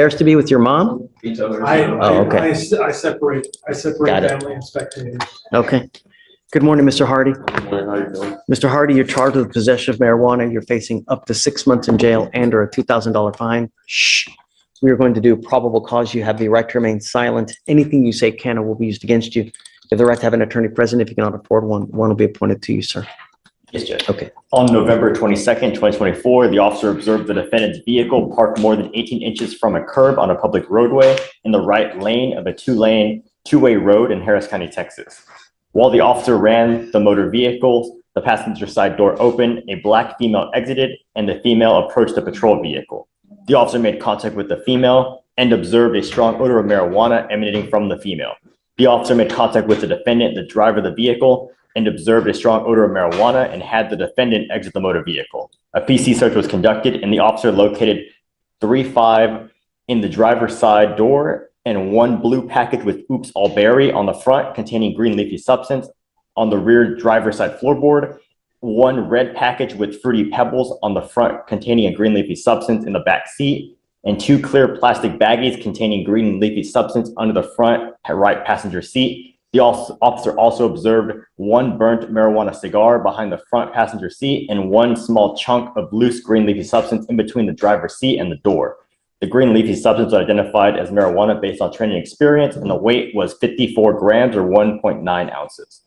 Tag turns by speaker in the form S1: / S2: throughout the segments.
S1: There's to be with your mom?
S2: I separate
S1: Got it.
S2: family and spectators.
S1: Okay. Good morning, Mr. Hardy.
S3: Good morning, how you doing?
S1: Mr. Hardy, you're charged with possession of marijuana. You're facing up to 6 months in jail and or a $2,000 fine. Shh. We are going to do probable cause. You have the right to remain silent. Anything you say can or will be used against you. You have the right to have an attorney present. If you cannot afford one, one will be appointed to you, sir.
S4: Yes, Judge.
S1: Okay.
S4: On November 22nd, 2024, the officer observed the defendant's vehicle parked more than 18 inches from a curb on a public roadway in the right lane of a two-way road in Harris County, Texas. While the officer ran the motor vehicle, the passenger side door opened, a black female exited, and the female approached the patrol vehicle. The officer made contact with the female and observed a strong odor of marijuana emanating from the female. The officer made contact with the defendant, the driver of the vehicle, and observed a strong odor of marijuana and had the defendant exit the motor vehicle. A PC search was conducted and the officer located 3.5 in the driver's side door and one blue package with Oops All Berry on the front containing green leafy substance on the rear driver's side floorboard, one red package with Fruity Pebbles on the front containing a green leafy substance in the back seat, and two clear plastic baggies containing green leafy substance under the front right passenger seat. The officer also observed one burnt marijuana cigar behind the front passenger seat and one small chunk of loose green leafy substance in between the driver's seat and the door. The green leafy substance was identified as marijuana based on training experience, and the weight was 54 grams or 1.9 ounces.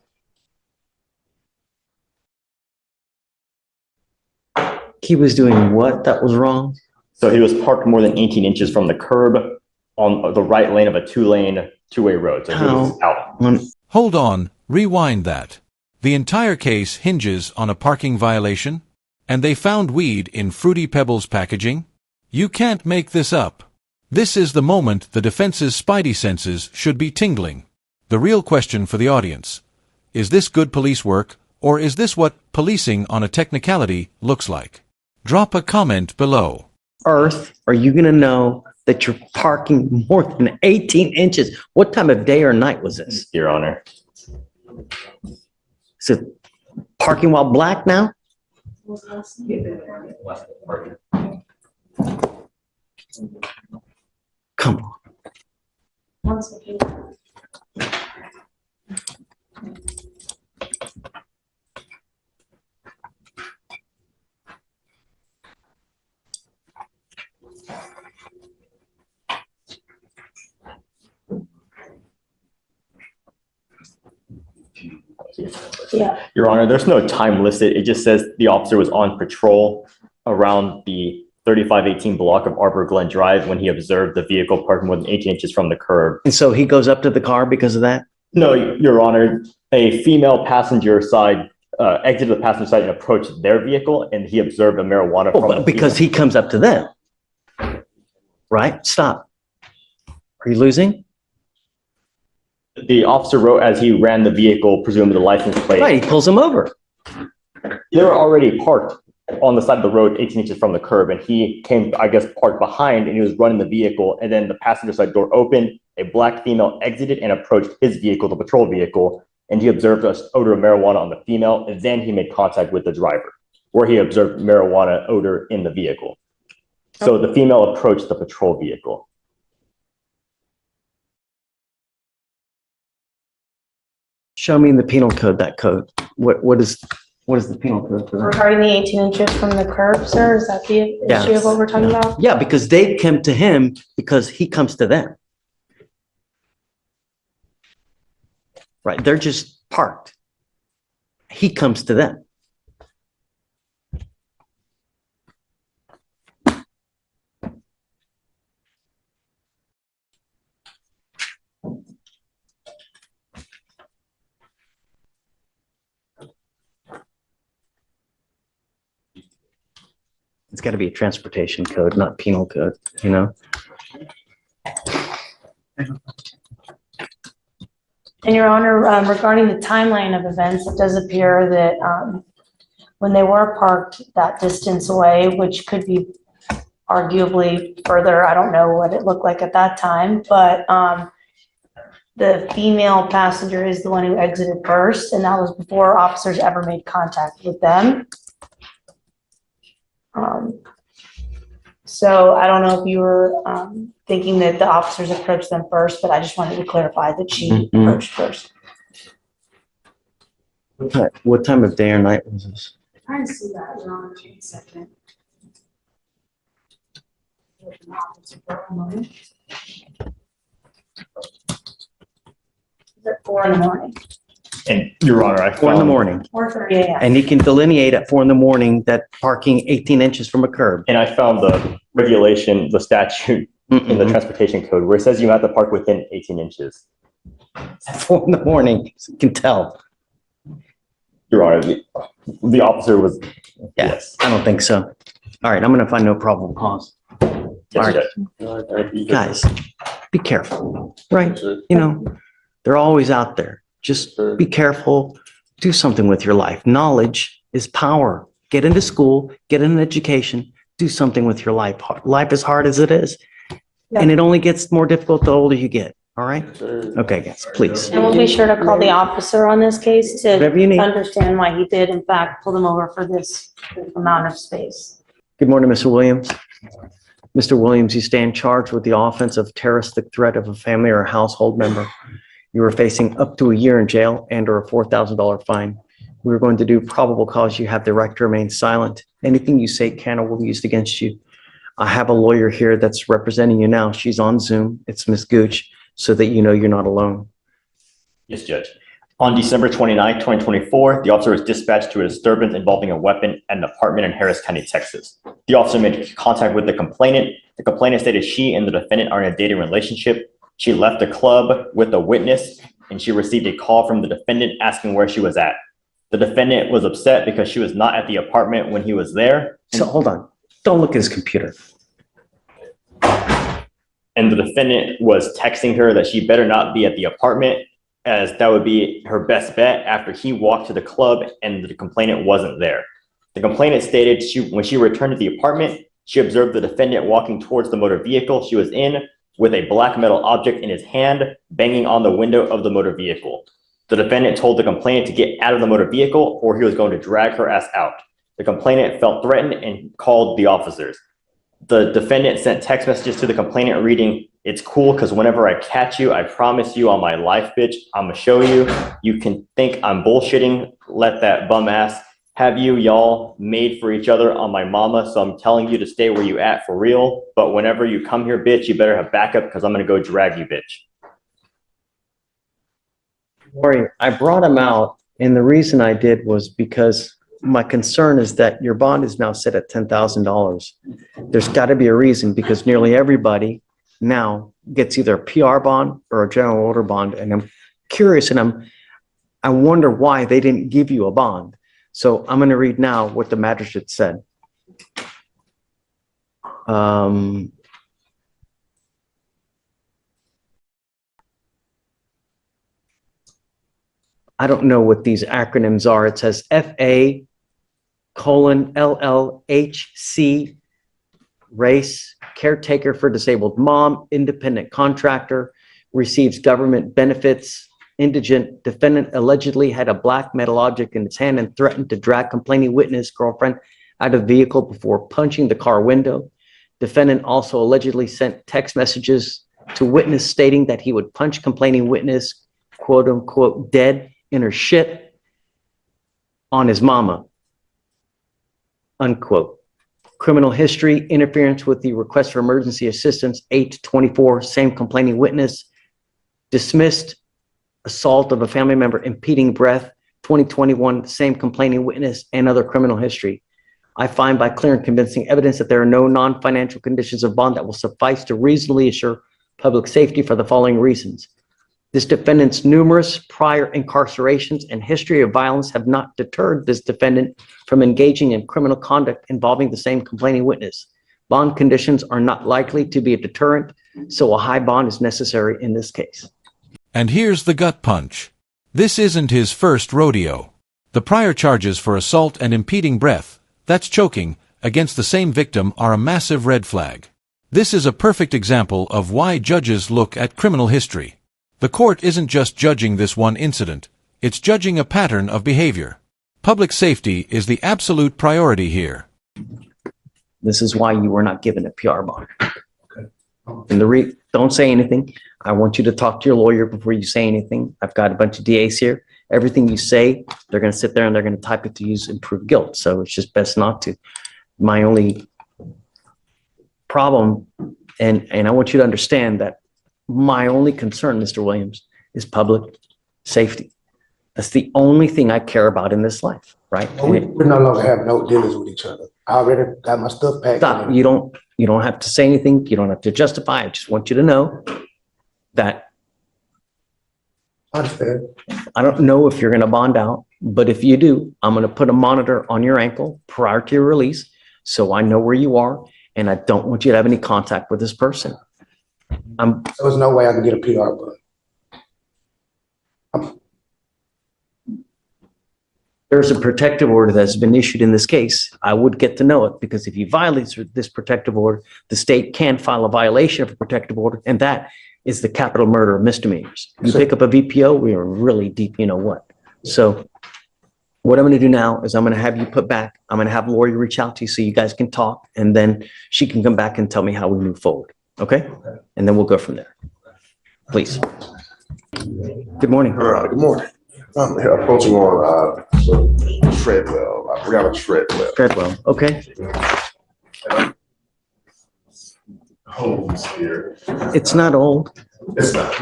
S1: He was doing what that was wrong?
S4: So he was parked more than 18 inches from the curb on the right lane of a two-way road. So he was out.
S5: Hold on, rewind that. The entire case hinges on a parking violation, and they found weed in Fruity Pebbles packaging? You can't make this up. This is the moment the defense's spidey senses should be tingling. The real question for the audience: is this good police work, or is this what policing on a technicality looks like? Drop a comment below.
S1: Earth, are you going to know that you're parking more than 18 inches? What time of day or night was this?
S4: Your Honor.
S1: Is it parking while black now? Come on.
S6: Yeah.
S4: Your Honor, there's no time listed. It just says the officer was on patrol around the 3518 block of Arbor Glen Drive when he observed the vehicle parked more than 18 inches from the curb.
S1: And so he goes up to the car because of that?
S4: No, Your Honor, a female passenger side exited the passenger side and approached their vehicle, and he observed a marijuana from the
S1: Because he comes up to them. Right? Stop. Are you losing?
S4: The officer wrote as he ran the vehicle, presumably the license plate.
S1: Right, he pulls him over.
S4: They were already parked on the side of the road 18 inches from the curb, and he came, I guess, parked behind, and he was running the vehicle, and then the passenger side door opened, a black female exited and approached his vehicle, the patrol vehicle, and he observed an odor of marijuana on the female, and then he made contact with the driver, where he observed marijuana odor in the vehicle. So the female approached the patrol vehicle.
S1: Show me in the penal code, that code. What is the penal code for that?
S6: Regarding the 18 inches from the curb, sir, is that the issue of what we're talking about?
S1: Yeah, because they come to him because he comes to them. Right, they're just parked. He comes to them. It's got to be a transportation code, not penal code, you know?
S6: And Your Honor, regarding the timeline of events, it does appear that when they were parked that distance away, which could be arguably further, I don't know what it looked like at that time, but the female passenger is the one who exited first, and that was before officers ever made contact with them. So I don't know if you were thinking that the officers approached them first, but I just wanted to clarify that she
S1: Mhm.
S6: approached first.
S1: What time of day or night was this?
S6: Trying to see that, Your Honor, in a second. At 4 in the morning,
S4: And Your Honor, I
S1: 4 in the
S4: found,
S1: morning.
S6: 4:30 a.m.
S1: And you can delineate at 4 in the morning that parking 18 inches from a curb.
S4: and I found the regulation, the statute in the
S1: Mm-mm.
S4: transportation code where it says you have to park within 18 inches.
S1: At 4 in the morning, you can tell.
S4: Your Honor, the officer was,
S1: Yeah.
S4: yes.
S1: I don't think so. All right, I'm gonna find no probable cause.
S4: Yes,
S1: All
S4: Judge.
S1: Guys, be careful, right? You know, they're always out there. Just be careful. Do something with your life. Knowledge is power. Get into school, get an education, do something with your life. Life is hard as it is. And it only gets more difficult the older you get. All right? Okay, guys, please.
S6: And we'll be sure to call the officer on this case to
S1: Whatever you need.
S6: understand why he did in fact pull them over for this amount of space.
S1: Good morning, Mr. Williams. Mr. Williams, you stand charged with the offense of terroristic threat of a family or household member. You are facing up to a year in jail and or a $4,000 fine. We're going to do probable cause. You have the right to remain silent. Anything you say can or will be used against you. I have a lawyer here that's representing you now. She's on Zoom. It's Ms. Gooch, so that you know you're not alone.
S4: Yes, Judge. On December 29, 2024, the officer was dispatched to a disturbance involving a weapon at an apartment in Harris County, Texas. The officer made contact with the complainant. The complainant stated she and the defendant are in a dating relationship. She left the club with a witness, and she received a call from the defendant asking where she was at. The defendant was upset because she was not at the apartment when he was there.
S1: So hold on. Don't look at his computer.
S4: And the defendant was texting her that she better not be at the apartment, as that would be her best bet after he walked to the club and the complainant wasn't there. The complainant stated when she returned to the apartment, she observed the defendant walking towards the motor vehicle she was in with a black metal object in his hand, banging on the window of the motor vehicle. The defendant told the complainant to get out of the motor vehicle or he was going to drag her ass out. The complainant felt threatened and called the officers. The defendant sent text messages to the complainant reading, "It's cool because whenever I catch you, I promise you on my life, bitch, I'm gonna show you. You can think I'm bullshitting. Let that bum ass have you. Y'all made for each other on my mama. So I'm telling you to stay where you at for real. But whenever you come here, bitch, you better have backup because I'm gonna go drag you, bitch."
S1: Lori, I brought him out, and the reason I did was because my concern is that your bond is now set at $10,000. There's got to be a reason because nearly everybody now gets either a PR bond or a general order bond, and I'm curious and I wonder why they didn't give you a bond. So I'm going to read now what the magistrate said. I don't know what these acronyms are. It says FA:LLHC, race, caretaker for disabled mom, independent contractor, receives government benefits, indigent, defendant allegedly had a black metal object in his hand and threatened to drag complaining witness girlfriend out of the vehicle before punching the car window. Defendant also allegedly sent text messages to witness stating that he would punch complaining witness, quote unquote, dead in her shit on his mama, unquote. Criminal history, interference with the request for emergency assistance, 8/24, same complaining witness, dismissed, assault of a family member, impeding breath, 2021, same complaining witness, and other criminal history. I find by clear and convincing evidence that there are no non-financial conditions of bond that will suffice to reasonably assure public safety for the following reasons. This defendant's numerous prior incarcerations and history of violence have not deterred this defendant from engaging in criminal conduct involving the same complaining witness. Bond conditions are not likely to be a deterrent, so a high bond is necessary in this case.
S5: And here's the gut punch. This isn't his first rodeo. The prior charges for assault and impeding breath, that's choking, against the same victim are a massive red flag. This is a perfect example of why judges look at criminal history. The court isn't just judging this one incident, it's judging a pattern of behavior. Public safety is the absolute priority here.
S1: This is why you were not given a PR bond. And don't say anything. I want you to talk to your lawyer before you say anything. I've got a bunch of DAs here. Everything you say, they're going to sit there and they're going to type it to use and prove guilt. So it's just best not to. My only problem, and I want you to understand that my only concern, Mr. Williams, is public safety. That's the only thing I care about in this life, right?
S3: Well, we no longer have no dealings with each other. I already got my stuff packed.
S1: Stop. You don't have to say anything. You don't have to justify. I just want you to know that
S3: I understand.
S1: I don't know if you're going to bond out, but if you do, I'm going to put a monitor on your ankle prior to your release so I know where you are, and I don't want you to have any contact with this person.
S3: There's no way I can get a PR, but
S1: There's a protective order that's been issued in this case. I would get to know it because if you violate this protective order, the state can file a violation of a protective order, and that is the capital murder of misdemeanors. You pick up a VPO, we are really deep, you know what. So what I'm going to do now is I'm going to have you put back. I'm going to have Lori reach out to you so you guys can talk, and then she can come back and tell me how we move forward. Okay? And then we'll go from there. Please. Good morning.
S7: Good morning. I'm here approaching on Treadwell, Brianna Treadwell.
S1: Treadwell. Okay.
S7: Homes here.
S1: It's not old.
S7: It's not,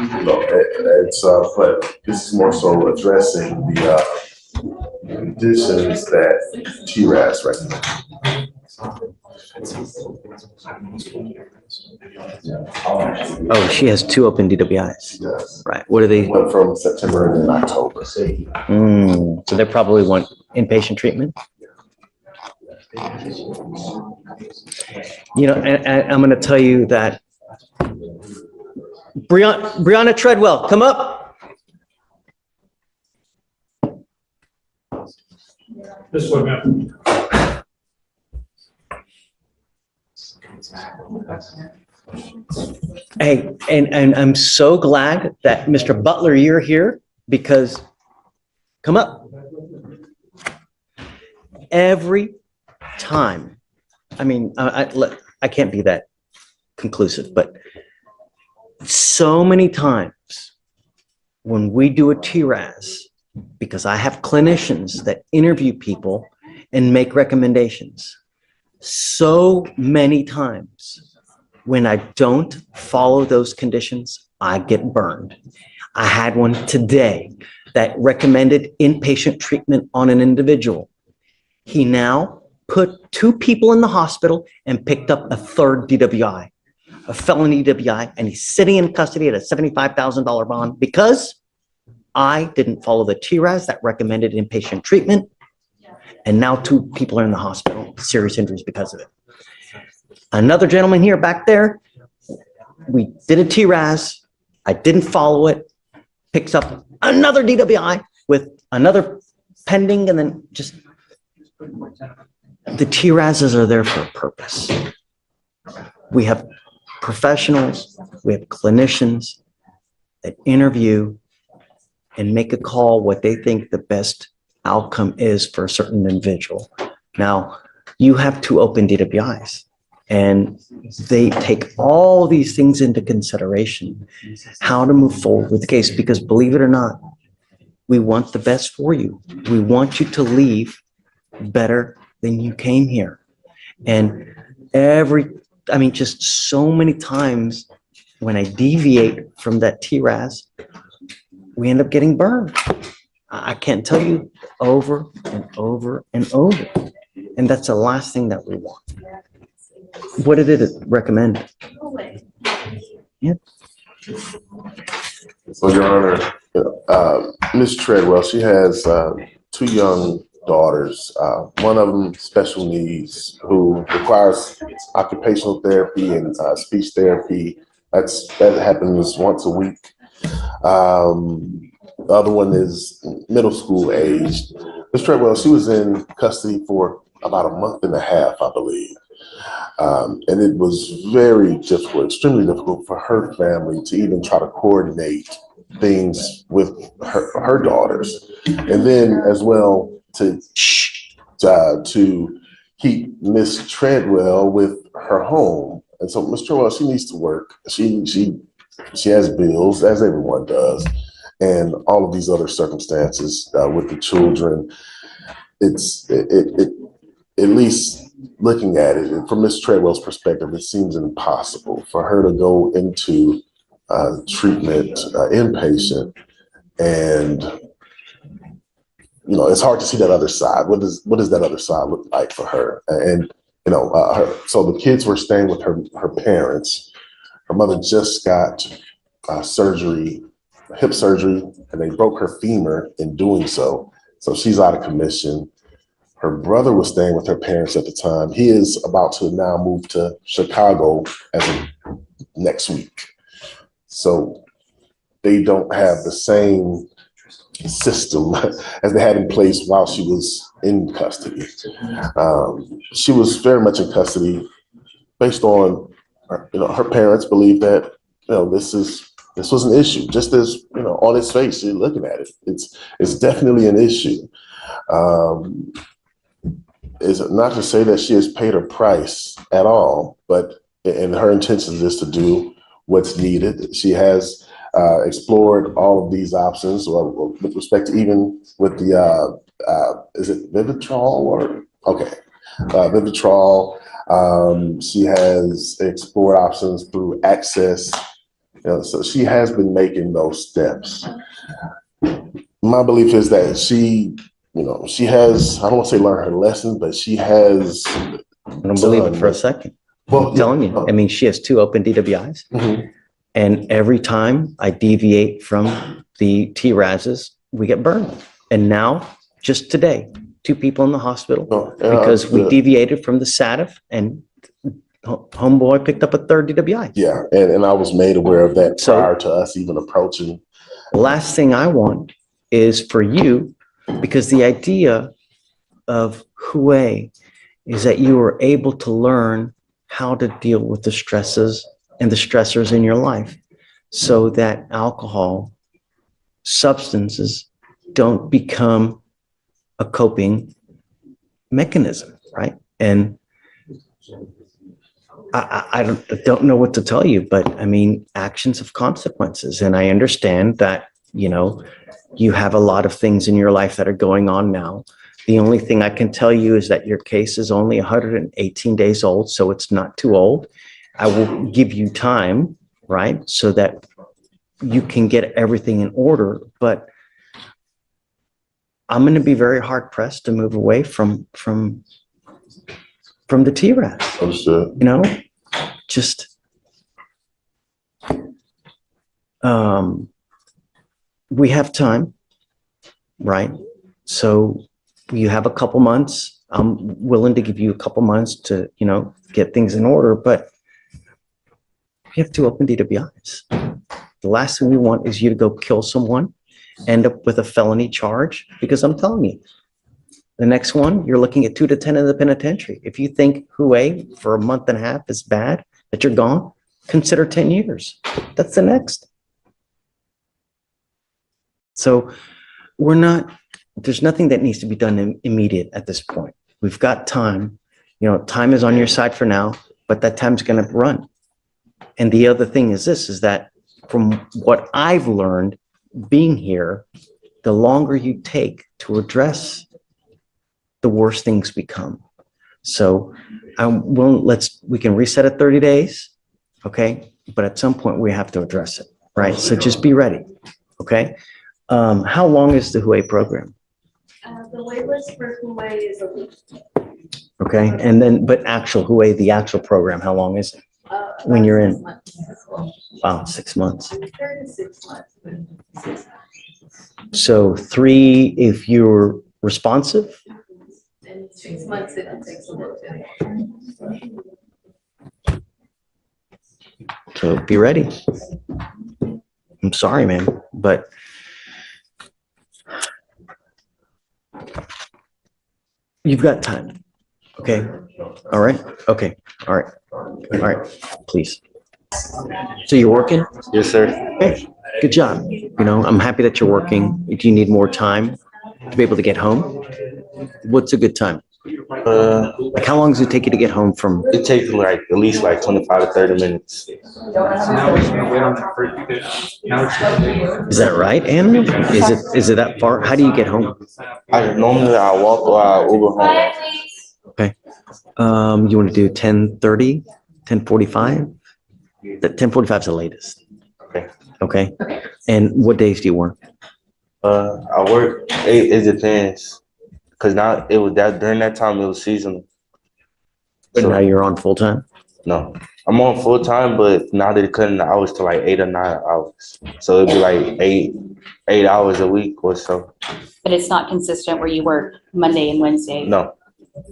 S7: but this is more so addressing the conditions that TRAS recommends.
S1: Oh, she has 2 open DWIs.
S7: Yes.
S1: Right. What are they?
S7: Went from September and October.
S1: So they probably want inpatient treatment. You know, and I'm going to tell you that Brianna Treadwell, come up.
S2: This way, man.
S1: Hey, and I'm so glad that Mr. Butler, you're here because come up. Every time, I mean, I can't be that conclusive, but so many times when we do a TRAS, because I have clinicians that interview people and make recommendations, so many times when I don't follow those conditions, I get burned. I had one today that recommended inpatient treatment on an individual. He now put 2 people in the hospital and picked up a 3rd DWI, a felony DWI, and he's sitting in custody at a $75,000 bond because I didn't follow the TRAS that recommended inpatient treatment. And now 2 people are in the hospital, serious injuries because of it. Another gentleman here back there, we did a TRAS, I didn't follow it, picks up another DWI with another pending, and then just, the TRASs are there for a purpose. We have professionals, we have clinicians that interview and make a call what they think the best outcome is for a certain individual. Now, you have 2 open DWIs, and they take all these things into consideration, how to move forward with the case, because believe it or not, we want the best for you. We want you to leave better than you came here. And just so many times when I deviate from that TRAS, we end up getting burned. I can't tell you over and over and over. And that's the last thing that we want. What did it recommend? Yeah.
S7: So, Your Honor, Ms. Treadwell, she has 2 young daughters. One of them special needs, who requires occupational therapy and speech therapy. That happens once a week. The other one is middle school aged. Ms. Treadwell, she was in custody for about a month and a half, I believe. And it was very difficult, extremely difficult for her family to even try to coordinate things with her daughters. And then as well to keep Miss Treadwell with her home And so Ms. Trewell, she needs to work. She has bills, as everyone does, and all of these other circumstances with the children. At least looking at it from Ms. Treadwell's perspective, it seems impossible for her to go into treatment inpatient, and it's hard to see that other side. What does that other side look like for her? And so the kids were staying with her parents. Her mother just got surgery, hip surgery, and they broke her femur in doing so. So she's out of commission. Her brother was staying with her parents at the time. He is about to now move to Chicago as of next week. So they don't have the same system as they had in place while she was in custody. She was very much in custody based on, her parents believe that, this was an issue, just as, on its face, you're looking at it. It's definitely an issue. Is not to say that she has paid her price at all, and her intention is to do what's needed. She has explored all of these options with respect to even with the, is it Vivitrol Vivitrol. She has explored options through Access. So she has been making those steps. My belief is that she has, I don't want to say learned her lesson, but she has.
S1: I don't believe it for a second.
S7: Well,
S1: I'm telling you, I mean, she has 2 open DWIs.
S7: Mhm.
S1: And every time I deviate from the TRASs, we get burned. And now, just today, 2 people in the hospital because we deviated from the SATF, and homeboy picked up a 3rd DWI.
S7: Yeah, and I was made aware of that
S1: So-
S7: prior to us even approaching.
S1: The last thing I want is for you, because the idea of Hue is that you are able to learn how to deal with the stresses and the stressors in your life so that alcohol, substances don't become a coping mechanism, right? And I don't know what to tell you, but I mean, actions have consequences. And I understand that, you have a lot of things in your life that are going on now. The only thing I can tell you is that your case is only 118 days old, so it's not too old. I will give you time, right, so that you can get everything in order. But I'm going to be very hard pressed to move away from the TRAS.
S7: Understood.
S1: Just we have time, right? So you have a couple months. I'm willing to give you a couple months to, get things in order, but you have 2 open DWIs. The last thing we want is you to go kill someone, end up with a felony charge, because I'm telling you, the next one, you're looking at 2 to 10 in the penitentiary. If you think Hue for a month and a half is bad, that you're gone, consider 10 years. That's the next. So there's nothing that needs to be done immediate at this point. We've got time. Time is on your side for now, but that time's going to run. And the other thing is that from what I've learned being here, the longer you take to address, the worse things become. So we can reset at 30 days. Okay. But at some point we have to address it. Right. So just be ready. Okay. How long is the Hue program?
S8: The wait list for Hue is a week.
S1: Okay. And then, but actual Hue, the actual program, how long is it? When you're in?
S8: 6 months as well.
S1: Wow, 6 months.
S8: 3 to 6 months. but 6 months.
S1: So 3, if you're responsive.
S8: And 6 months if it takes a little bit.
S1: So be ready. I'm sorry, man, but you've got time. Okay. All right. Okay. All right. All right. Please. So you're working?
S4: Yes, sir.
S1: Hey, good job. I'm happy that you're working. Do you need more time to be able to get home? What's a good time? Like, how long does it take you to get home from?
S9: It takes me like at least like 25 to 30 minutes.
S1: Is that right, Anna? Is it that far? How do you get home?
S9: I walk or I Uber home.
S1: Okay. You want to do 10:30, 10:45? That 10:45 is the latest.
S9: Okay.
S1: Okay. And what days do you work?
S9: I work. It depends, cause now it was that during that time it was seasonal.
S1: But now you're on full time?
S9: No, I'm on full time, but now they're cutting the hours to like 8 or 9 hours. So it'd be like eight hours a week or so.
S10: But it's not consistent where you work Monday and Wednesday.
S9: No,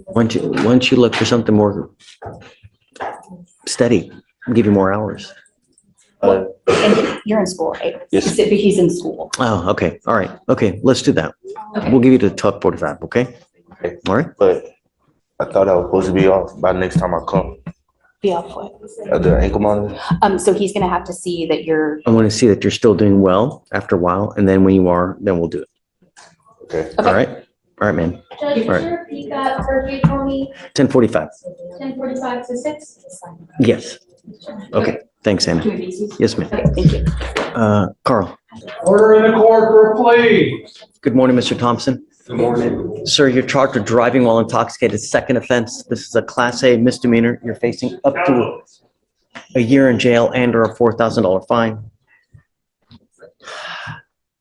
S1: Why don't you look for something more steady, give you more hours?
S10: And you're in school, right?
S9: Yes.
S10: He's in school.
S1: Oh, okay. All right. Okay. Let's do that.
S10: Okay.
S1: We'll give you the 12:45. Okay.
S9: Okay.
S1: All right.
S9: but I thought I was supposed to be off by the next time I come.
S10: Be off what?
S9: The ankle monitor.
S10: So he's gonna have to see that you're,
S1: I want to see that you're still doing well after a while. And then when you are, then we'll do it.
S9: Okay.
S1: All right. All right, man.
S11: Judge, could
S1: All right.
S11: you repeat that curfew for me?
S1: 10:45.
S11: 10:45 to 6?
S1: Yes. Okay. Thanks, Anna. Yes, ma'am.
S10: okay, thank you.
S1: Carl.
S2: Order in the court for a plea.
S1: Good morning, Mr. Thompson.
S2: Good morning.
S1: Sir, you're charged with driving while intoxicated, second offense. This is a Class A misdemeanor. You're facing up to a year in jail and or a $4,000 fine.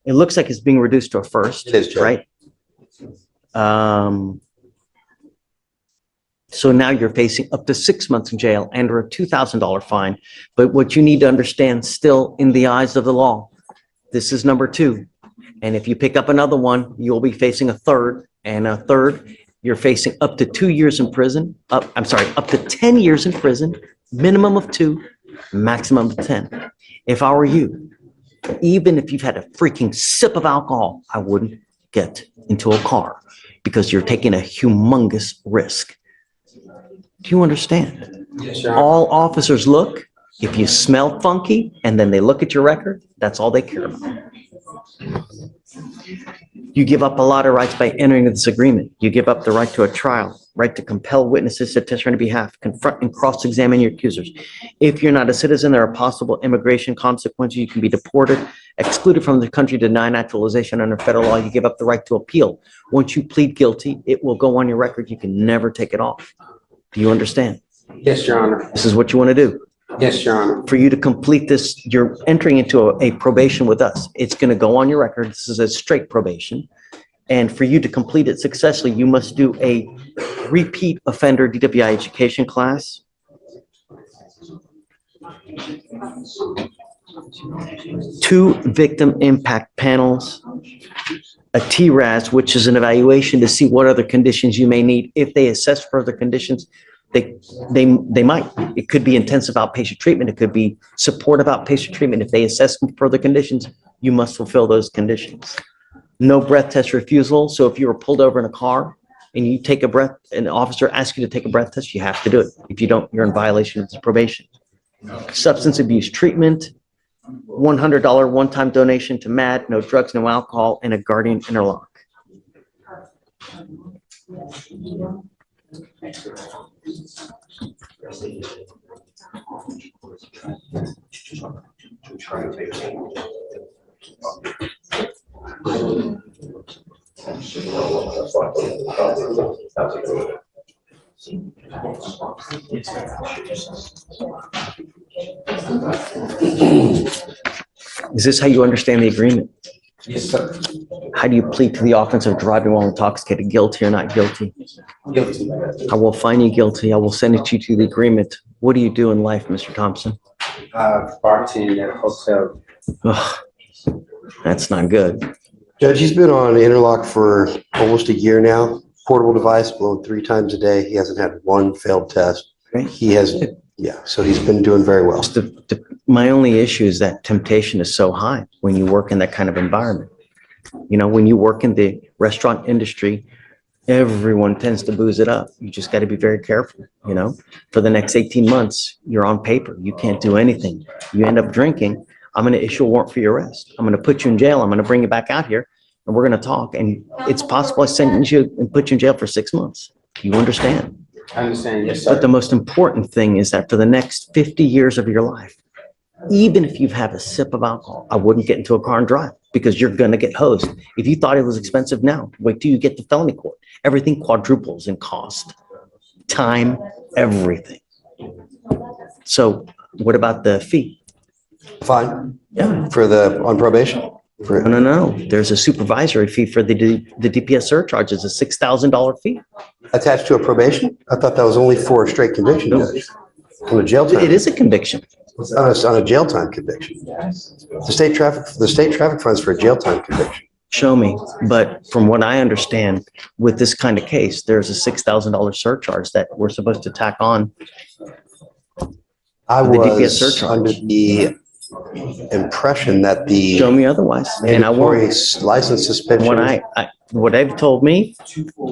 S1: It looks like it's being reduced to a first,
S3: It is, Judge.
S1: right? So now you're facing up to 6 months in jail and or a $2,000 fine. But what you need to understand still in the eyes of the law, this is number 2. And if you pick up another one, you'll be facing a third, and a third, you're facing up to 2 years in prison. Up to 10 years in prison, minimum of 2, maximum of 10. If I were you, even if you've had a freaking sip of alcohol, I wouldn't get into a car because you're taking a humongous risk. Do you understand?
S3: Yes, Your
S1: All officers look, if you smell funky and then they look at your record, that's all they care about. You give up a lot of rights by entering this agreement. You give up the right to a trial, right to compel witnesses to testify on your behalf, confront and cross-examine your accusers. If you're not a citizen, there are possible immigration consequences. You can be deported, excluded from the country, denied naturalization under federal law. You give up the right to appeal. Once you plead guilty, it will go on your record. You can never take it off. Do you understand?
S3: Yes, Your Honor.
S1: This is what you want to do.
S3: Yes, Your Honor.
S1: For you to complete this, you're entering into a probation with us. It's going to go on your record. This is a straight probation. And for you to complete it successfully, you must do a repeat offender DWI education class. 2 victim impact panels, a TRAS, which is an evaluation to see what other conditions you may need. If they assess further conditions, they might. It could be intensive outpatient treatment. It could be supportive outpatient treatment. If they assess further conditions, you must fulfill those conditions. No breath test refusal. So if you were pulled over in a car and you take a breath, an officer asks you to take a breath test, you have to do it. If you don't, you're in violation of this probation. Substance abuse treatment, $100 one-time donation to MAD, no drugs, no alcohol, and a guardian interlock. Is this how you understand the agreement?
S3: Yes, sir.
S1: How do you plead to the offense of driving while intoxicated, guilty or not guilty?
S3: Guilty.
S1: I will find you guilty. I will send it you to the agreement. What do you do in life, Mr. Thompson?
S3: Bartending at a hotel.
S1: Ugh, that's not good.
S12: Judge, he's been on Interlock for almost a year now. Portable device, blown 3 times a day. He hasn't had one failed test.
S1: Okay.
S12: He has, yeah, so he's been doing very well.
S1: My only issue is that temptation is so high when you work in that kind of environment. You know, when you work in the restaurant industry, everyone tends to booze it up. You just got to be very careful, you know. For the next 18 months, you're on paper. You can't do anything. You end up drinking. I'm going to issue a warrant for your arrest. I'm going to put you in jail. I'm going to bring you back out here and we're going to talk. And it's possible I sentence you and put you in jail for 6 months. You understand?
S3: I understand, yes,
S1: But the most important thing is that for the next 50 years of your life, even if you've had a sip of alcohol, I wouldn't get into a car and drive because you're going to get hosed. If you thought it was expensive now, wait till you get to felony court. Everything quadruples in cost, time, everything. So what about the fee?
S12: Fine.
S1: Yeah.
S12: For on probation?
S1: No. There's a supervisory fee for the DPS surcharge. It's a $6,000 fee.
S12: Attached to a probation? I thought that was only for a straight conviction, Judge. On a jail time.
S1: It is a conviction.
S12: On a jail time conviction. The state traffic funds for a jail time conviction.
S1: Show me. But from what I understand, with this kind of case, there's a $6,000 surcharge that we're supposed to tack on.
S12: I
S1: The DPS
S12: was
S1: surcharge.
S12: under the impression that the
S1: Show me otherwise. And I
S12: mandatory
S1: won't.
S12: license suspension.
S1: What they've told me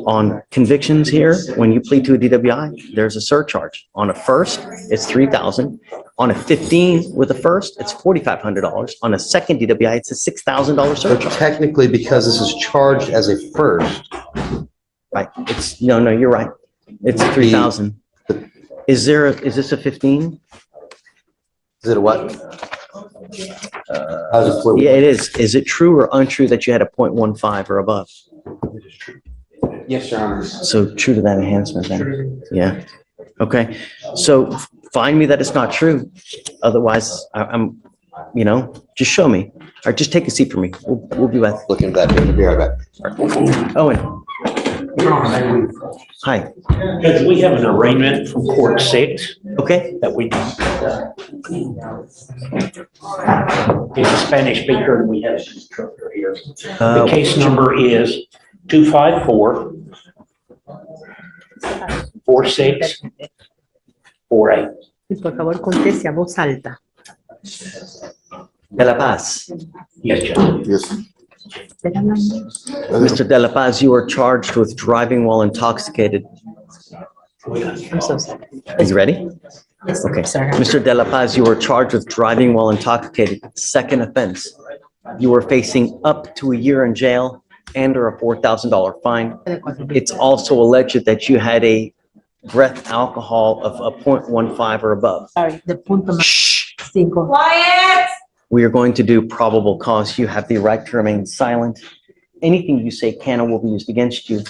S1: on convictions here, when you plead to a DWI, there's a surcharge. On a first, it's $3,000. On a 15 with a first, it's $4,500. On a second DWI, it's a $6,000
S12: But
S1: surcharge.
S12: technically, because this is charged as a first,
S1: Right. No, you're right. It's 3,000. Is this a 15?
S12: is it a what? How's it flip?
S1: Yeah, it is. Is it true or untrue that you had a 0.15 or above?
S3: Yes, Your Honor.
S1: So true to that enhancement then? Yeah. Okay. So find me that it's not true. Otherwise, I'm, just show me. Or just take a seat for me. We'll be back.
S12: Looking back, we'll be right back.
S1: Owen. Hi.
S2: Because we have an arraignment from court 6
S1: Okay.
S2: that we he's a Spanish speaker and we have an interpreter here. The case number is 254 4648.
S8: Por favor, conteste a voz alta.
S1: De La Paz.
S2: Yes, Judge.
S7: Yes.
S1: Mr. De La Paz, you are charged with driving while intoxicated.
S8: I'm so sorry.
S1: Are you ready?
S8: Yes,
S1: Okay.
S8: sorry.
S1: Mr. De La Paz, you are charged with driving while intoxicated. Second offense. You are facing up to a year in jail and or a $4,000 fine. It's also alleged that you had a breath alcohol of a 0.15 or above.
S8: Sorry, the punto más
S1: Shh.
S8: 5.
S11: Quiet!
S1: We are going to do probable cause. You have the right to remain silent. Anything you say can or will be used against you.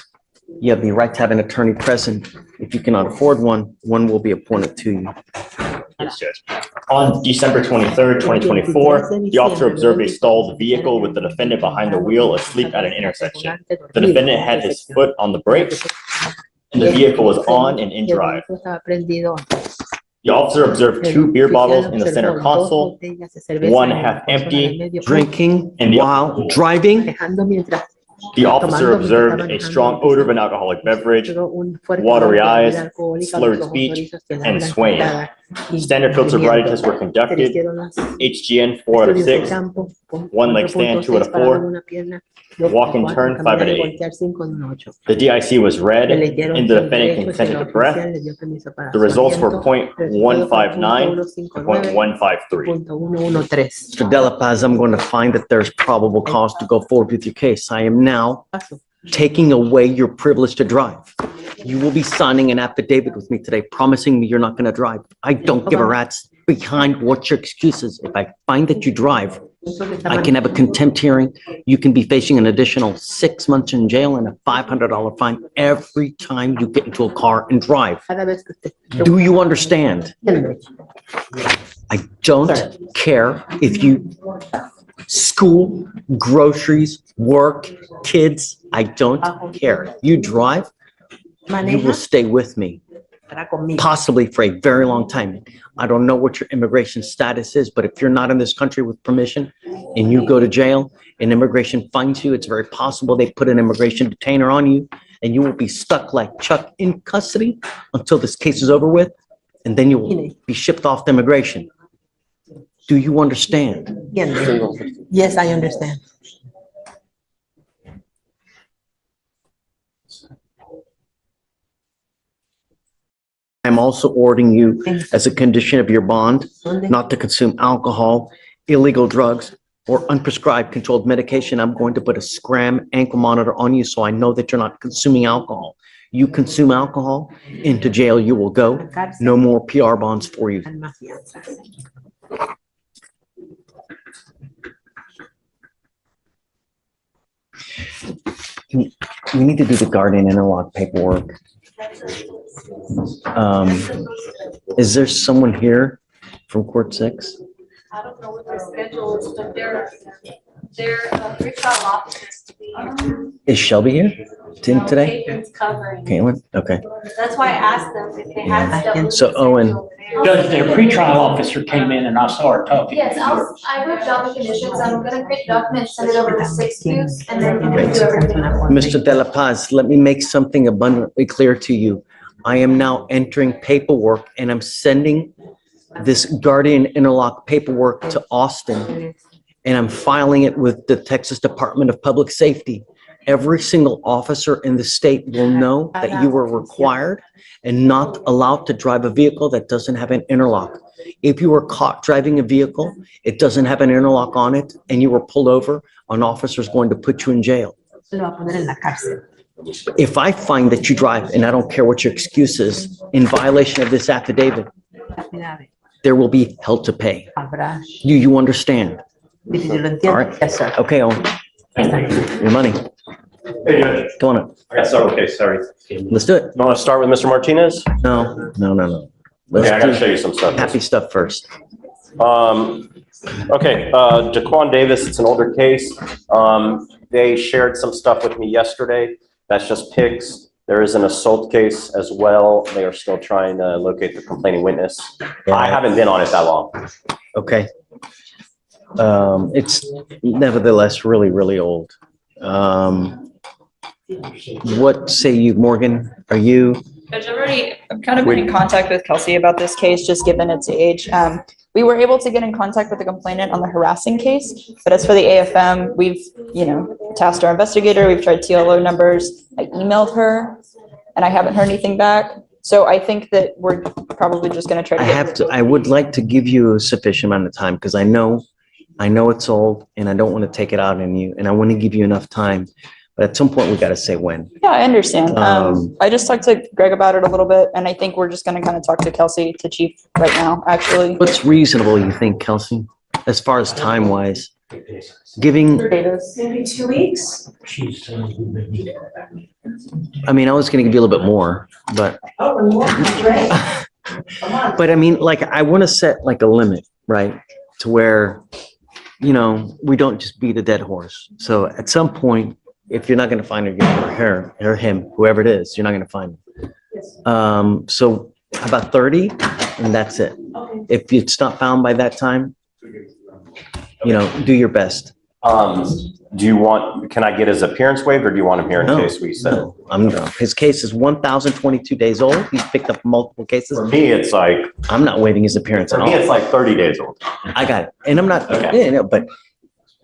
S1: You have the right to have an attorney present. If you cannot afford one, one will be appointed to you.
S4: Yes, Judge. On December 23rd, 2024, the officer observed a stalled vehicle with the defendant behind the wheel asleep at an intersection. The defendant had his foot on the brakes, and the vehicle was on and in drive. The officer observed 2 beer bottles in the center console, one half empty,
S1: Drinking
S4: And the-
S1: while driving.
S4: The officer observed a strong odor of an alcoholic beverage, watery eyes, slurred speech, and swaying. Standard field sobriety tests were conducted. HGN 4 out of 6, one leg stand 2 out of 4, walk and turn 5 out of 8. The DIC was read and the defendant consented to breath. The results were 0.159 and 0.153.
S1: Mr. De La Paz, I'm going to find that there's probable cause to go forward with your case. I am now taking away your privilege to drive. You will be signing an affidavit with me today, promising me you're not going to drive. I don't give a rat's behind what your excuse is. If I find that you drive, I can have a contempt hearing. You can be facing an additional 6 months in jail and a $500 fine every time you get into a car and drive. Do you understand? I don't care if you school, groceries, work, kids. I don't care. You drive, you will stay with me, possibly for a very long time. I don't know what your immigration status is, but if you're not in this country with permission and you go to jail and immigration finds you, it's very possible they put an immigration detainer on you and you will be stuck like Chuck in custody until this case is over with, and then you will be shipped off to immigration. Do you understand?
S8: Yes, I understand.
S1: I'm also ordering you, as a condition of your bond, not to consume alcohol, illegal drugs, or unprescribed controlled medication. I'm going to put a Scram ankle monitor on you so I know that you're not consuming alcohol. You consume alcohol, into jail you will go. No more PR bonds for you. We need to do the guardian interlock paperwork. Is there someone here from court 6?
S11: I don't know what their schedule is, but they're pretrial officers to be here.
S1: Is Shelby here today?
S11: Caitlin's covering.
S1: Caitlin? Okay.
S11: That's why I asked them if they had stuff. with
S1: So,
S11: the
S1: Owen.
S11: schedule.
S2: Judge, their pretrial officer came in and I saw her talking.
S11: Yes, I wrote down the conditions. I'm gonna create a document, send it over to 6 Qs, and then you can do everything.
S1: Mr. De La Paz, let me make something abundantly clear to you. I am now entering paperwork and I'm sending this guardian interlock paperwork to Austin, and I'm filing it with the Texas Department of Public Safety. Every single officer in the state will know that you were required and not allowed to drive a vehicle that doesn't have an interlock. If you were caught driving a vehicle, it doesn't have an interlock on it, and you were pulled over, an officer is going to put you in jail. If I find that you drive, and I don't care what your excuse is, in violation of this affidavit, there will be hell to pay. You understand? All right.
S8: Yes, sir.
S1: Okay, Owen. Your money.
S13: Hey, Judge.
S1: Go on up.
S13: I got several cases, sorry.
S1: Let's do it.
S13: You want to start with Mr. Martinez?
S1: No.
S13: Okay,
S1: Let's
S13: I gotta
S1: do
S13: show you some stuff.
S1: happy stuff first.
S13: Okay, Jaquan Davis, it's an older case. They shared some stuff with me yesterday. That's just pics. There is an assault case as well. They are still trying to locate the complaining witness. I haven't been on it that long.
S1: Okay. It's nevertheless really, really old. What say you, Morgan? Are you?
S14: Judge, I've kind of been in contact with Kelsey about this case, just given its age. We were able to get in contact with the complainant on the harassing case, but as for the AFM, we've, tasked our investigator, we've tried TLO numbers. I emailed her and I haven't heard anything back. So I think that we're probably just gonna try to.
S1: I would like to give you a sufficient amount of time because I know it's old and I don't want to take it out on you and I want to give you enough time. But at some point we got to say when.
S14: Yeah, I understand. I just talked to Greg about it a little bit and I think we're just gonna kind of talk to Kelsey, to Chief right now, actually.
S1: What's reasonable, you think, Kelsey, as far as time wise? Giving,
S8: Maybe 2 weeks?
S1: I mean, I was going to give you a little bit more, but.
S8: Oh, and more, great. Come on.
S1: But I mean, like, I want to set like a limit, right? To where, we don't just beat a dead horse. So at some point, if you're not going to find her or him, whoever it is, you're not going to find him. So how about 30 and that's it.
S8: Okay.
S1: If it's not found by that time, do your best.
S13: Can I get his appearance waived or do you want him here in case we said?
S1: No, his case is 1,022 days old. He's picked up multiple cases.
S13: For me, it's like,
S1: I'm not waiving his appearance at
S13: for
S1: all.
S13: me, it's like 30 days old.
S1: I got it. And I'm not, but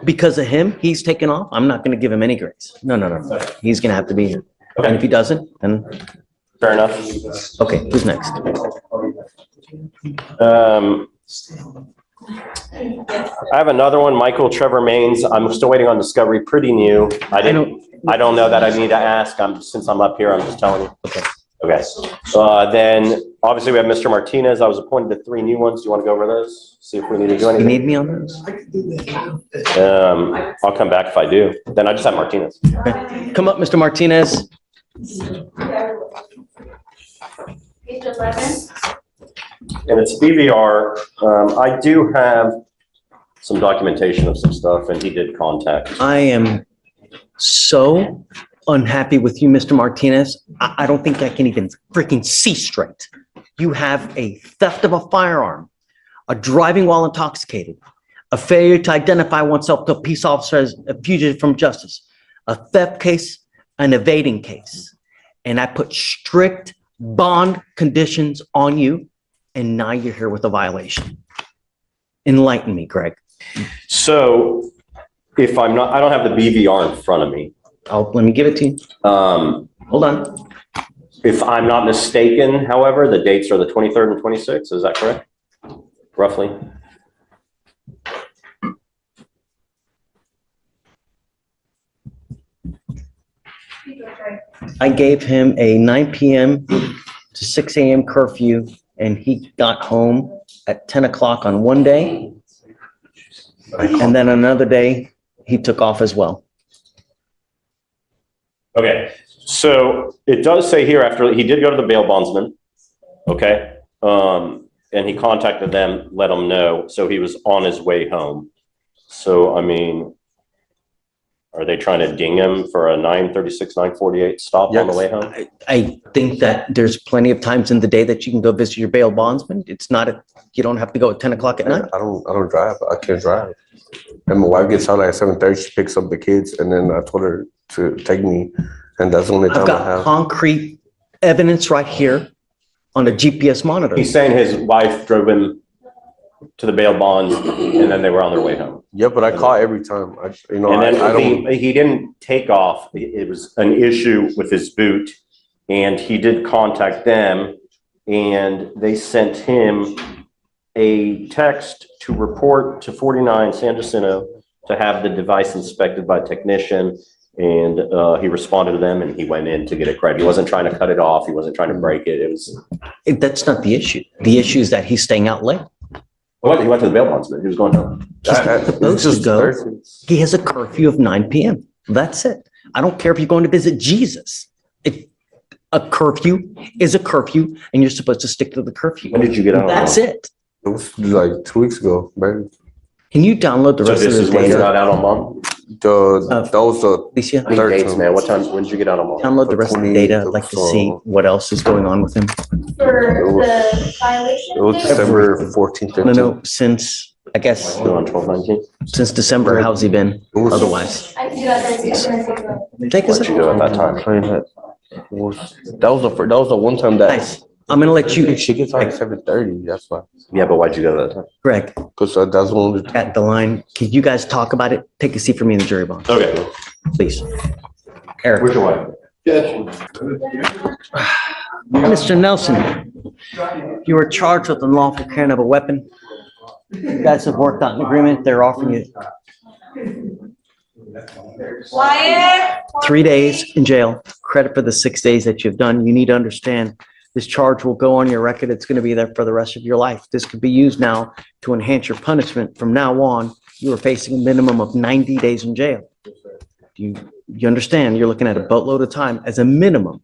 S1: because of him, he's taken off. I'm not going to give him any grace. No. He's going to have to be here.
S13: Okay.
S1: And if he doesn't, then,
S13: Fair enough.
S1: okay, who's next?
S13: I have another one, Michael Trevor Maines. I'm still waiting on discovery, pretty new. I don't know that I need to ask. Since I'm up here, I'm just telling you.
S1: Okay.
S13: Okay. Then obviously we have Mr. Martinez. I was appointed to 3 new ones. Do you want to go over those? See if we need to do
S1: You
S13: anything?
S1: need me on those?
S13: I'll come back if I do. Then I just have Martinez.
S1: Okay. Come up, Mr. Martinez.
S11: Page 11.
S13: And it's BVR. I do have some documentation of some stuff and he did contact.
S1: I am so unhappy with you, Mr. Martinez. I don't think I can even freaking see straight. You have a theft of a firearm, a driving while intoxicated, a failure to identify oneself to a peace officer as a fugitive from justice, a theft case, an evading case. And I put strict bond conditions on you, and now you're here with a violation. Enlighten me, Greg.
S13: So if I don't have the BVR in front of me.
S1: Let me give it to you. Hold on.
S13: If I'm not mistaken, however, the dates are the 23rd and 26th. Is that correct? Roughly.
S1: I gave him a 9 PM to 6 AM curfew, and he got home at 10 o'clock on one day. And then another day, he took off as well.
S13: Okay, so it does say here after, he did go to the bail bondsman, okay? And he contacted them, let them know, so he was on his way home. So, I mean, are they trying to ding him for a 9:36, 9:48 stop on the way home?
S1: I think that there's plenty of times in the day that you can go visit your bail bondsman. It's not, you don't have to go at 10 o'clock at night.
S9: I don't drive. I can't drive. And my wife gets out at 7:30. She picks up the kids, and then I told her to take me, and that's the only
S1: I've
S9: time I
S1: got
S9: have.
S1: concrete evidence right here on a GPS monitor.
S13: He's saying his wife drove him to the bail bond, and then they were on their way home.
S9: Yeah, but I call every time. I
S13: And then
S9: I don't.
S13: he didn't take off. It was an issue with his boot, and he did contact them, and they sent him a text to report to 49 San Jacinto to have the device inspected by a technician. And he responded to them, and he went in to get it correct. He wasn't trying to cut it off. He wasn't trying to break it. It was.
S1: That's not the issue. The issue is that he's staying out late.
S13: Well, he went to the bail bondsman. He was going home.
S1: He's supposed to go. He has a curfew of 9 PM. That's it. I don't care if you're going to visit Jesus. A curfew is a curfew, and you're supposed to stick to the curfew.
S13: When did you get out?
S1: That's it.
S9: It was like 2 weeks ago, man.
S1: Can you download the
S13: So
S1: rest
S13: this
S1: of
S13: is
S1: the
S13: when you're
S1: data?
S13: not out on mom?
S9: That was the
S1: Alicia,
S13: I need dates, man. What time, when did you get out on mom?
S1: download the rest of the data. I'd like to see what else is going on with him.
S11: For the violation?
S9: It was December 14th.
S1: No, no, since, I guess,
S13: Still on 12/19?
S1: since December, how's he been otherwise?
S11: I can do that Thursday.
S1: Take us.
S13: What'd you do at that time?
S9: That was the one time that
S1: Nice. I'm gonna let you,
S9: she gets out at 7:30. That's why.
S13: Yeah, but why'd you go that time?
S1: Greg,
S9: Because that's one of the.
S1: at the line. Can you guys talk about it? Take a seat for me in the jury box,
S13: Okay.
S1: please. Eric.
S13: Where's your wife?
S1: Mr. Nelson, you were charged with unlawful carrying of a weapon. You guys have worked out an agreement. They're offering you
S11: Quiet.
S1: 3 days in jail, credit for the 6 days that you've done. You need to understand, this charge will go on your record. It's going to be there for the rest of your life. This could be used now to enhance your punishment. From now on, you are facing a minimum of 90 days in jail. You understand, you're looking at a boatload of time as a minimum.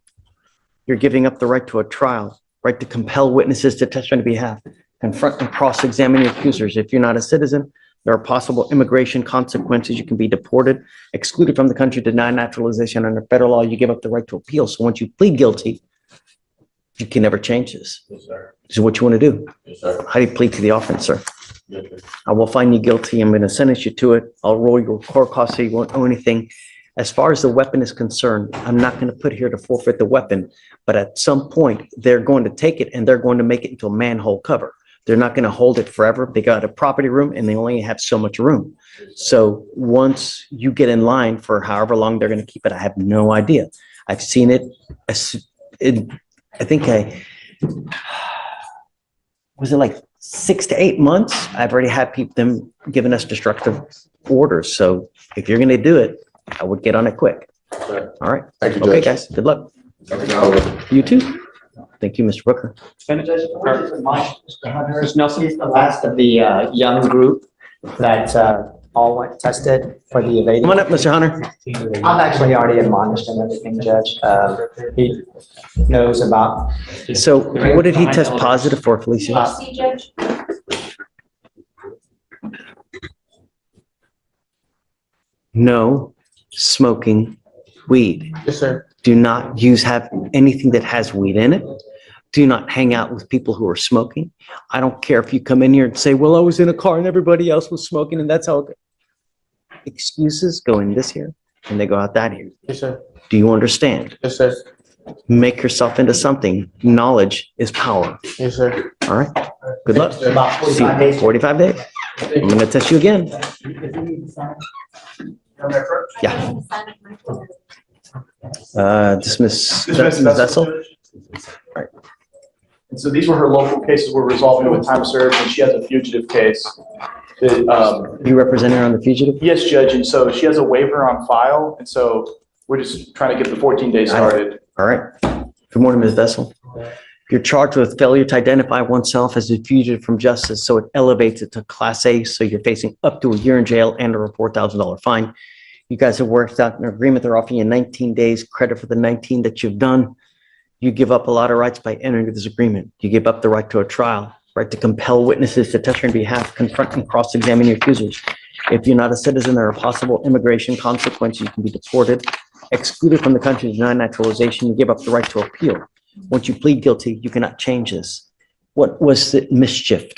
S1: You're giving up the right to a trial, right to compel witnesses to testify on your behalf, confront and cross-examine your accusers. If you're not a citizen, there are possible immigration consequences. You can be deported, excluded from the country, denied naturalization. Under federal law, you give up the right to appeal. So once you plead guilty, you can never change this. This is what you want to do. How do you plead to the offense, sir? I will find you guilty. I'm going to sentence you to it. I'll roll your court costs so you won't owe anything. As far as the weapon is concerned, I'm not going to put here to forfeit the weapon, but at some point, they're going to take it and they're going to make it into a manhole cover. They're not going to hold it forever. They got a property room and they only have so much room. So once you get in line for however long they're going to keep it, I have no idea. I've seen it. I think was it like 6 to 8 months? I've already had them giving us destructive orders. So if you're going to do it, I would get on it quick. All right.
S7: Thank you,
S1: Okay,
S7: Judge.
S1: guys. Good luck. You too. Thank you, Mr. Booker.
S15: Hunter Nelson is the last of the young group that all went tested for the evading.
S1: Come on up, Mr. Hunter.
S15: I've actually already admonished him everything, Judge. He knows about.
S1: So what did he test positive for, Felicia?
S11: See, Judge?
S1: No smoking weed.
S9: Yes, sir.
S1: Do not have anything that has weed in it. Do not hang out with people who are smoking. I don't care if you come in here and say, well, I was in a car and everybody else was smoking and that's how. Excuses go in this here and they go out that here.
S9: Yes, sir.
S1: Do you understand?
S9: Yes, sir.
S1: Make yourself into something. Knowledge is power.
S9: Yes, sir.
S1: All right. Good luck.
S15: About
S1: See
S15: 45
S1: you.
S15: days.
S1: 45 days. I'm going to test you again. Yeah. Dismiss Ms. Vessel. Right.
S16: And so these were her local cases. We're resolving it with time served, and she has a fugitive case.
S1: You represent her on the fugitive?
S16: Yes, Judge, and so she has a waiver on file, and so We're just trying to get the 14 days started.
S1: All right. Good morning, Ms. Vessel. You're charged with failure to identify oneself as a fugitive from justice, so it elevates it to Class A, so you're facing up to a year in jail and or a $4,000 fine. You guys have worked out an agreement. They're offering you 19 days credit for the 19 that you've done. You give up a lot of rights by entering this agreement. You give up the right to a trial, right to compel witnesses to testify on behalf, confront and cross-examine your accusers. If you're not a citizen, there are possible immigration consequences. You can be deported, excluded from the country, denied naturalization. You give up the right to appeal. Once you plead guilty, you cannot change this. What was the mischief?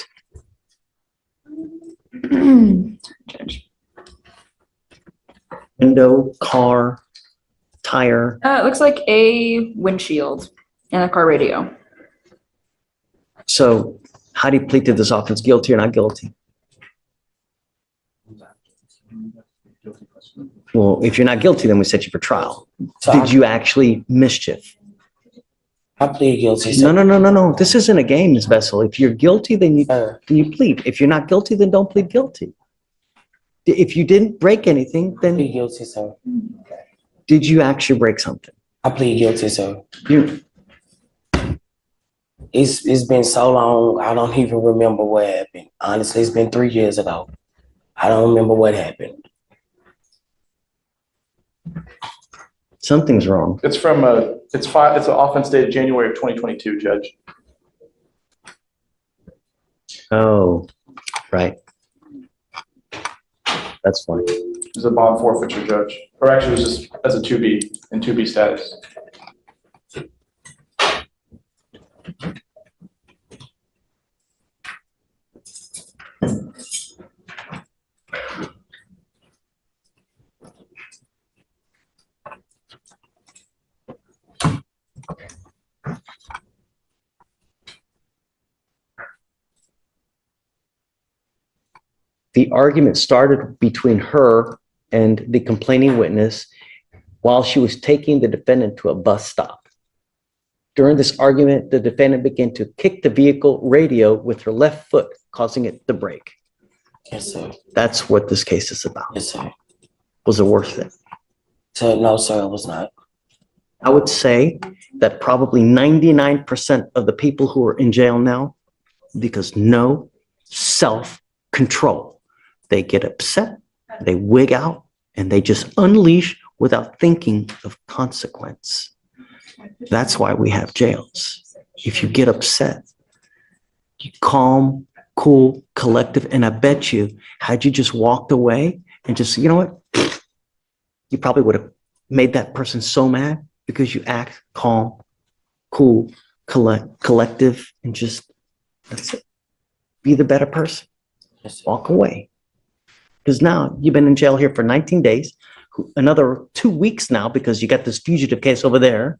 S14: Judge.
S1: Window, car, tire.
S14: It looks like a windshield and a car radio.
S1: So how do you plead to this offense? Guilty or not guilty? Well, if you're not guilty, then we set you for trial. Did you actually mischief?
S15: I plead guilty.
S1: No. This isn't a game, Ms. Vessel. If you're guilty, then you plead. If you're not guilty, then don't plead guilty. If you didn't break anything, then
S15: Plead guilty, sir.
S1: did you actually break something?
S15: I plead guilty, sir.
S1: You,
S15: It's been so long, I don't even remember what happened. Honestly, it's been 3 years ago. I don't remember what happened.
S1: something's wrong.
S16: It's from it's an offense dated January of 2022, Judge.
S1: Oh, right. That's funny.
S16: It's a bond forfeiture, Judge. Or actually, it was just as a 2B, in 2B status.
S1: The argument started between her and the complaining witness while she was taking the defendant to a bus stop. During this argument, the defendant began to kick the vehicle radio with her left foot, causing it to break.
S15: Yes, sir.
S1: That's what this case is about.
S15: Yes, sir.
S1: Was it worth it?
S15: Sir, no, sir, it was not.
S1: I would say that probably 99% of the people who are in jail now, because no self-control. They get upset, they wig out, and they just unleash without thinking of consequence. That's why we have jails. If you get upset, you calm, cool, collective, and I bet you, had you just walked away and just, you know what? You probably would have made that person so mad because you act calm, cool, collective, and just, that's it. Be the better person. Walk away. Because now you've been in jail here for 19 days, another 2 weeks now because you got this fugitive case over there.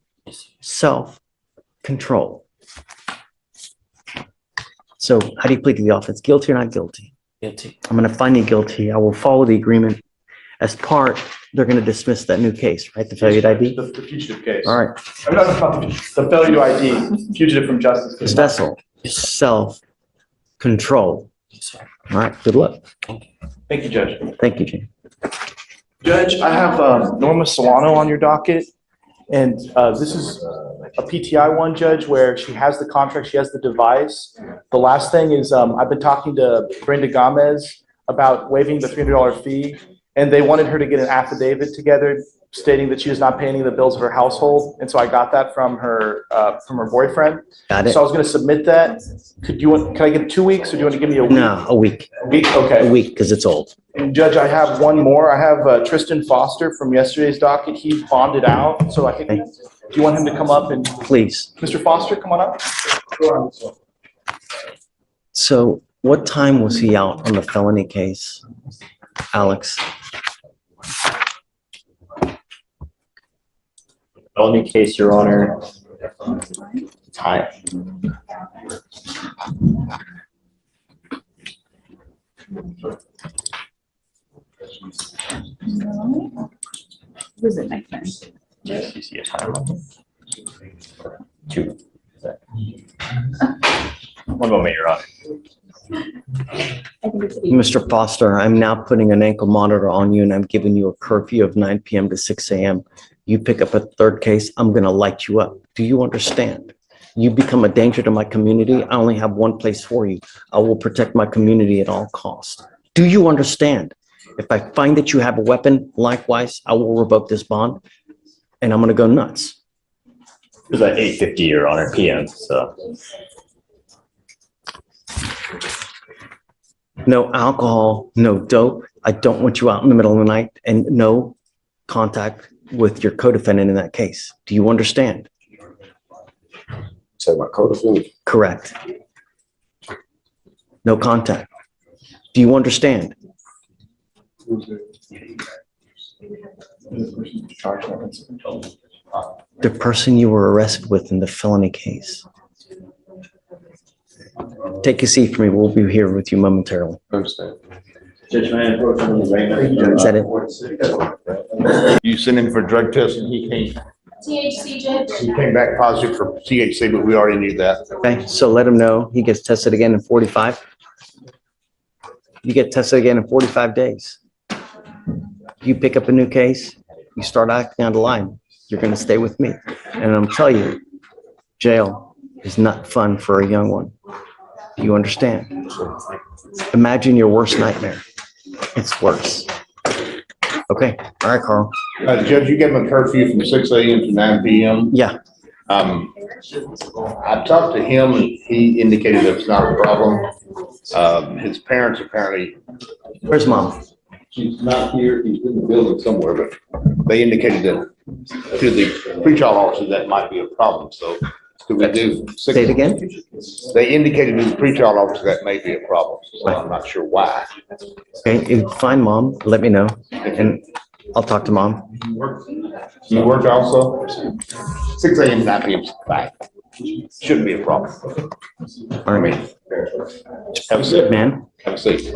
S1: Self-control. So how do you plead to the offense? Guilty or not guilty?
S15: Guilty.
S1: I'm going to find you guilty. I will follow the agreement. As part, they're going to dismiss that new case, right? The failure to ID?
S16: The fugitive case.
S1: All right.
S16: I'm not the failure to ID, fugitive from justice.
S1: Ms. Vessel, self-control. All right. Good luck.
S16: Thank you, Judge.
S1: Thank you, Jane.
S16: Judge, I have Norma Solano on your docket, and this is a PTI one, Judge, where she has the contract, she has the device. The last thing is I've been talking to Brenda Gomez about waiving the $300 fee, and they wanted her to get an affidavit together stating that she was not paying the bills of her household, and so I got that from her boyfriend.
S1: Got it.
S16: So I was going to submit that. Can I get 2 weeks, or do you want to give me a week?
S1: No, a week.
S16: A week, okay.
S1: A week, because it's old.
S16: And Judge, I have one more. I have Tristan Foster from yesterday's docket. He's bonded out, so I think, do you want him to come up and?
S1: Please.
S16: Mr. Foster, come on up.
S1: So what time was he out on the felony case, Alex?
S4: Felony case, Your Honor. Time.
S10: Was it my turn?
S4: You see a time on it? 2. One moment, Your Honor.
S1: Mr. Foster, I'm now putting an ankle monitor on you and I'm giving you a curfew of 9 p.m. to 6 a.m. You pick up a third case, I'm gonna light you up. Do you understand? You become a danger to my community, I only have one place for you. I will protect my community at all costs. Do you understand? If I find that you have a weapon, likewise, I will revoke this bond and I'm gonna go nuts.
S4: It was at 8:50, Your Honor, PM, so.
S1: No alcohol, no dope. I don't want you out in the middle of the night, and no contact with your co-defendant in that case. Do you understand?
S7: Say my co-defendant.
S1: Correct. No contact. Do you understand? The person you were arrested with in the felony case. Take a seat for me. We'll be here with you momentarily.
S7: Understand.
S1: Is that it?
S17: You sent him for drug testing, he came,
S11: THC, Judge.
S17: he came back positive for THC, but we already knew that.
S1: Okay, so let him know he gets tested again in 45. You get tested again in 45 days. You pick up a new case, you start acting out of line, you're gonna stay with me. And I'm telling you, jail is not fun for a young one. You understand? Imagine your worst nightmare. It's worse. Okay, all right, Carl.
S17: Judge, you gave him a curfew from 6 a.m. to 9 p.m.
S1: Yeah.
S17: I talked to him and he indicated that it's not a problem. His parents apparently.
S1: Where's mom?
S17: She's not here. He's in the building somewhere, but they indicated that to the pretrial officer that might be a problem. So could we do?
S1: Say it again?
S17: They indicated to the pretrial officer that may be a problem. So I'm not sure why.
S1: Okay, if you find mom, let me know and I'll talk to mom.
S17: You work also? 6 a.m. to 9 p.m. Fine. Shouldn't be a problem.
S1: All right.
S17: Have a seat,
S1: man.
S17: Have a seat.